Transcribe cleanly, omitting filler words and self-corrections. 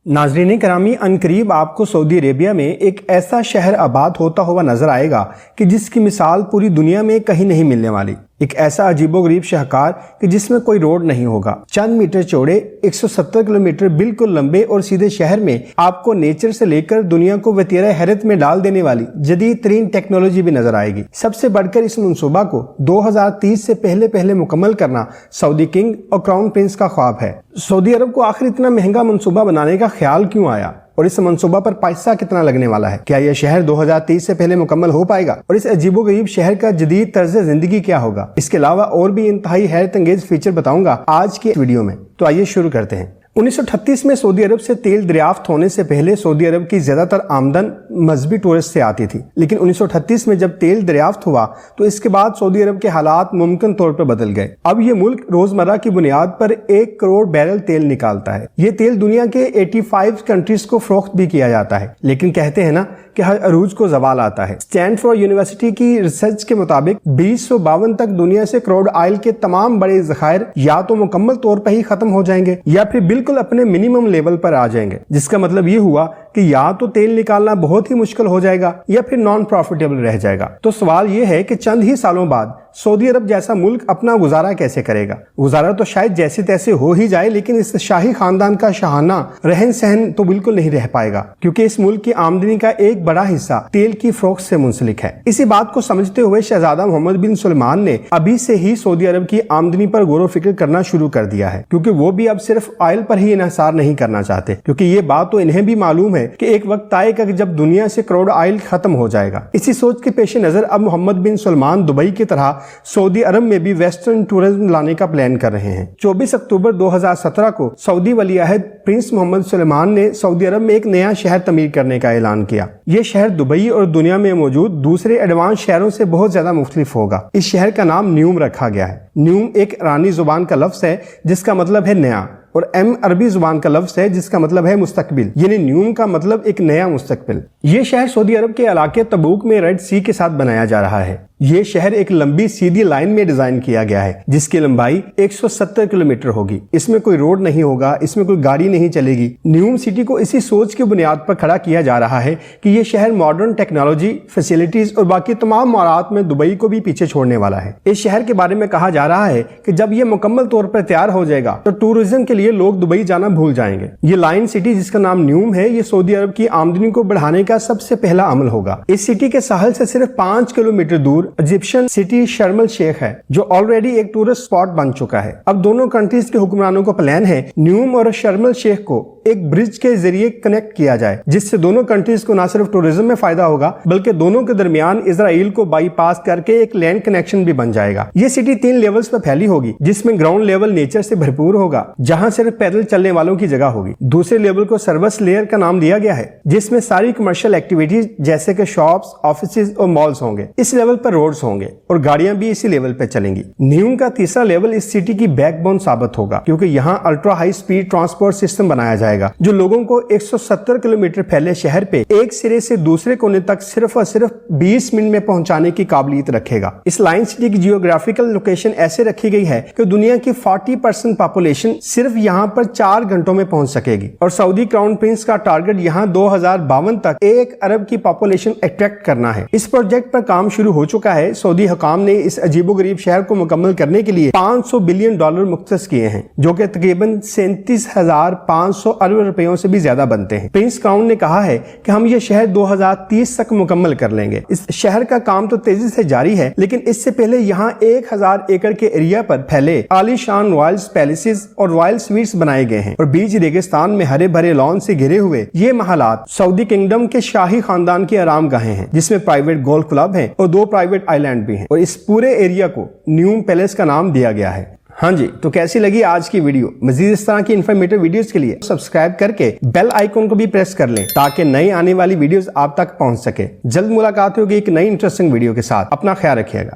नाजरीन करामी, अनकरीब आपको Saudi Arabia में एक ऐसा शहर आबाद होता हुआ नजर आएगा कि जिसकी मिसाल पूरी दुनिया में कहीं नहीं मिलने वाली। एक ऐसा अजीबोगरीब शहकार कि जिसमें कोई रोड नहीं होगा, चंद मीटर चौड़े 170 किलोमीटर बिल्कुल लंबे और सीधे शहर में आपको नेचर से लेकर दुनिया को वतीरा हैरत में डाल देने वाली जदीद तरीन टेक्नोलॉजी भी नजर आएगी। सबसे बढ़कर इस मनसूबा को 2030 से पहले मुकम्मल करना सऊदी किंग और क्राउन प्रिंस का ख्वाब है। सऊदी अरब को आखिर इतना महंगा मनसूबा बनाने का ख्याल क्यों आया और इस मंसूबा पर पैसा कितना लगने वाला है? क्या यह शहर 2030 से पहले मुकम्मल हो पाएगा? और इस अजीबोगरीब शहर का जदीद तर्ज जिंदगी क्या होगा? इसके अलावा और भी इंतहाई हैरत अंगेज फीचर बताऊंगा आज के वीडियो में। तो आइए शुरू करते हैं। 1938 में सऊदी अरब से तेल दरियाफ्त होने से पहले सऊदी अरब की ज्यादातर आमदन मजहबी टूरिस्ट से आती थी, लेकिन 1938 में जब तेल दरियाफ्त हुआ तो इसके बाद सऊदी अरब के हालात मुमकिन तौर पर बदल गए। अब ये मुल्क रोजमर्रा की बुनियाद पर 1 करोड़ बैरल तेल निकालता है। ये तेल दुनिया के 85 कंट्रीज को फरोख्त भी किया जाता है, लेकिन कहते हैं ना कि हर अरूज को जवाल आता है। स्टैनफोर्ड यूनिवर्सिटी की रिसर्च के मुताबिक 2052 तक दुनिया से क्रूड ऑयल के तमाम बड़े ज़खायर या तो मुकम्मल तौर पर ही खत्म हो जाएंगे या फिर बिल्कुल अपने मिनिमम लेवल पर आ जाएंगे, जिसका मतलब ये हुआ कि या तो तेल निकालना बहुत ही मुश्किल हो जाएगा या फिर नॉन प्रॉफिटेबल रह जाएगा। तो सवाल यह है कि चंद ही सालों बाद सऊदी अरब जैसा मुल्क अपना गुजारा कैसे करेगा? गुजारा तो शायद जैसे तैसे हो ही जाए, लेकिन इस शाही खानदान का शाहाना रहन सहन तो बिल्कुल नहीं रह पाएगा, क्योंकि इस मुल्क की आमदनी का एक बड़ा हिस्सा तेल की फरोख्त से मुंसलिक है। इसी बात को समझते हुए शहजादा मोहम्मद बिन सलमान ने अभी से ही सऊदी अरब की आमदनी पर गौर फिक्र करना शुरू कर दिया है, क्योंकि वो भी अब सिर्फ ऑयल पर ही इन्हिसार नहीं करना चाहते, क्योंकि ये बात तो इन्हें भी मालूम है कि एक वक्त आएगा कि जब दुनिया से क्रूड ऑयल खत्म हो जाएगा। इसी सोच के पेश नजर अब मोहम्मद बिन सलमान दुबई की तरह सऊदी अरब में भी वेस्टर्न टूरिज्म लाने का प्लान कर रहे हैं। 24 अक्टूबर 2017 को सऊदी वली अहद प्रिंस मोहम्मद सलमान ने सऊदी अरब में एक नया शहर तमीर करने का ऐलान किया। यह शहर दुबई और दुनिया में मौजूद दूसरे एडवांस शहरों से बहुत ज्यादा मुख्तलिफ होगा। इस शहर का नाम न्यूम रखा गया है। न्यूम एक ईरानी जुबान का लफ्ज है जिसका मतलब है नया, और एम अरबी जुबान का लफ्ज है जिसका मतलब है मुस्तकबिल, यानी न्यूम का मतलब एक नया मुस्तकबिल। ये शहर सऊदी अरब के इलाके तबूक में रेड सी के साथ बनाया जा रहा है। ये शहर एक लंबी सीधी लाइन में डिजाइन किया गया है जिसकी लंबाई 170 किलोमीटर होगी। इसमें कोई रोड नहीं होगा, इसमें कोई गाड़ी नहीं चलेगी। न्यूम सिटी को इसी सोच की बुनियाद पर खड़ा किया जा रहा है कि ये शहर मॉडर्न टेक्नोलॉजी, फैसिलिटीज और बाकी तमाम मारात में दुबई को भी पीछे छोड़ने वाला है। इस शहर के बारे में कहा जा रहा है कि जब ये मुकम्मल तौर पर तैयार हो जाएगा तो टूरिज्म के लिए लोग दुबई जाना भूल जाएंगे। ये लाइन सिटी जिसका नाम न्यूम है, ये सऊदी अरब की आमदनी को बढ़ाने का सबसे पहला अमल होगा। इस सिटी के साहल से सिर्फ 5 किलोमीटर दूर इजिप्शियन सिटी शर्म अल शेख है, जो ऑलरेडी एक टूरिस्ट स्पॉट बन चुका है। अब दोनों कंट्रीज के हुक्मरानों को प्लान है न्यूम और शर्म अल शेख को एक ब्रिज के जरिए कनेक्ट किया जाए, जिससे दोनों कंट्रीज को न सिर्फ टूरिज्म में फायदा होगा बल्कि दोनों के दरमियान इजराइल को बाईपास करके एक लैंड कनेक्शन भी बन जाएगा। ये सिटी 3 लेवल्स पर फैली होगी, जिसमें ग्राउंड लेवल नेचर से भरपूर होगा जहां सिर्फ पैदल चलने वालों की जगह होगी। दूसरे लेवल को सर्विस लेयर का नाम दिया गया है, जिसमें सारी कमर्शियल एक्टिविटीज जैसे कि शॉप्स, ऑफिसेज और मॉल्स होंगे। इस लेवल पर रोड्स होंगे और गाड़ियां भी इसी लेवल पे चलेंगी। न्यूम का तीसरा लेवल इस सिटी की बैकबोन साबित होगा, क्योंकि यहाँ ultra high speed transport system बनाया जाएगा जो लोगों को 170 किलोमीटर फैले शहर पे एक सिरे से दूसरे कोने तक सिर्फ और सिर्फ 20 मिनट में पहुंचाने की काबिलियत रखेगा। इस लाइन सिटी की जियोग्राफिकल लोकेशन ऐसे रखी गई है कि दुनिया की 40% पॉपुलेशन सिर्फ यहाँ पर 4 घंटों में पहुंच सकेगी, और सऊदी क्राउन प्रिंस का टारगेट यहाँ 2052 तक 1 अरब की पॉपुलेशन अट्रैक्ट करना है। इस प्रोजेक्ट पर काम शुरू हो चुका है। सऊदी हुकाम ने इस अजीबोगरीब शहर को मुकम्मल करने के लिए $500 बिलियन मुख्तस किए हैं, जो कि तकरीबन 37,500 अरब रुपयों से भी ज्यादा बनते हैं। प्रिंस क्राउन ने कहा है कि हम ये शहर 2030 तक मुकम्मल कर लेंगे। इस शहर का काम तो तेजी से जारी है, लेकिन इससे पहले यहाँ 1000 एकड़ के एरिया पर फैले आलीशान रॉयल पैलेसेस और रॉयल स्वीट्स बनाए गए हैं, और बीच रेगिस्तान में हरे भरे लॉन से घिरे हुए ये महलात सऊदी किंगडम के शाही खानदान की आराम गाहें हैं, जिसमें प्राइवेट गोल्फ क्लब है और 2 प्राइवेट आइलैंड भी हैं, और इस पूरे एरिया को न्यूम पैलेस का नाम दिया गया है। हाँ जी, तो कैसी लगी आज की वीडियो? मजीद इस तरह की इन्फॉर्मेटिव वीडियोस के लिए सब्सक्राइब करके बेल आइकन को भी प्रेस कर लें, ताकि नई आने वाली वीडियोस आप तक पहुंच सके। जल्द मुलाकात होगी एक नई इंटरेस्टिंग वीडियो के साथ। अपना ख्याल रखिएगा।